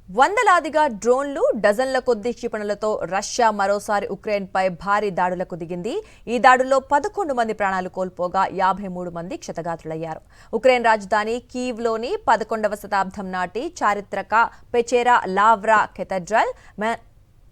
వందలాదిగా డ్రోన్లు డజన్ల కొద్ది క్షిపణులతో రష్యా మరోసారి ఉక్రెయిన్పై భారీ దాడులకు దిగింది. ఈ దాడుల్లో 11 మంది ప్రాణాలు కోల్పోగా 53 మంది క్షతగాత్రులయ్యారు. ఉక్రెయిన్ రాజధాని కీవ్లోని 11వ శతాబ్దం నాటి చారిత్రక పెచెరా లావ్రా కెథడ్రల్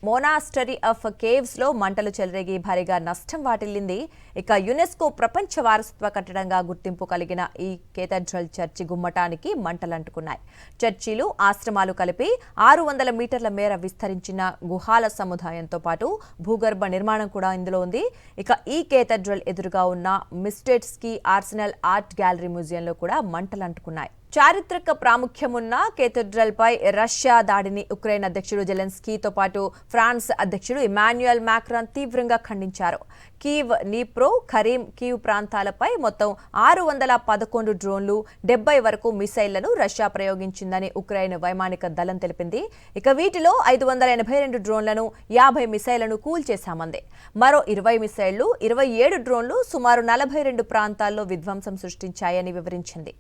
మోనాస్టరీ ఆఫ్ కేవ్స్ లో మంటలు చెలరేగి భారీగా నష్టం వాటిల్లింది. ఇక యునెస్కో ప్రపంచ వారసత్వ కట్టడంగా గుర్తింపు కలిగిన ఈ కేథడ్రల్ చర్చి గుమ్మటానికి మంటలంటుకున్నాయి. చర్చిలు, ఆశ్రమాలు కలిపి 600 మీటర్ల మేర విస్తరించిన గుహాల సముదాయంతో పాటు భూగర్భ నిర్మాణం కూడా ఇందులో ఉంది. ఇక ఈ కేథడ్రల్ ఎదురుగా ఉన్న మిస్టెట్స్కీ ఆర్సెనల్ ఆర్ట్ గ్యాలరీ మ్యూజియంలో కూడా మంటలంటుకున్నాయి. చారిత్రక ప్రాముఖ్యమున్న కేథడ్రల్ పై రష్యా దాడిని ఉక్రెయిన్ అధ్యక్షుడు జెలెన్స్కీతో పాటు ఫ్రాన్స్ అధ్యక్షుడు ఇమాన్యుయల్ మాక్రాన్ తీవ్రంగా ఖండించారు. కీవ్, నీప్రో, ఖరీం, కీవ్ ప్రాంతాలపై మొత్తం 611 డ్రోన్లు, 70 వరకు మిసైళ్లను రష్యా ప్రయోగించిందని ఉక్రెయిన్ వైమానిక దళం తెలిపింది. ఇక వీటిలో 582 డ్రోన్లను, 50 మిసైళ్లను కూల్చేశామంది. మరో 20 మిసైళ్లు, 27 డ్రోన్లు సుమారు 42 ప్రాంతాల్లో విధ్వంసం సృష్టించాయని వివరించింది.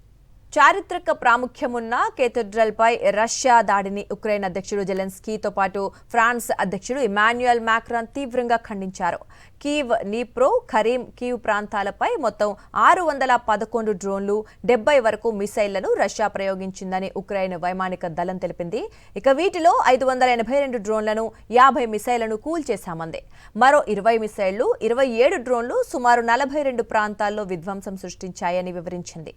చారిత్రక ప్రాముఖ్యమున్న కేథడ్రల్ పై రష్యా దాడిని ఉక్రెయిన్ అధ్యక్షుడు జెలెన్స్కీతో పాటు ఫ్రాన్స్ అధ్యక్షుడు ఇమాన్యుయల్ మాక్రాన్ తీవ్రంగా ఖండించారు. కీవ్, నీప్రో, ఖరీం, కీవ్ ప్రాంతాలపై మొత్తం 611 డ్రోన్లు, 70 వరకు మిసైళ్లను రష్యా ప్రయోగించిందని ఉక్రెయిన్ వైమానిక దళం తెలిపింది. ఇక వీటిలో 582 డ్రోన్లను, 50 మిసైళ్లను కూల్చేశామంది. మరో 20 మిసైళ్లు, 27 డ్రోన్లు సుమారు 42 ప్రాంతాల్లో విధ్వంసం సృష్టించాయని వివరించింది.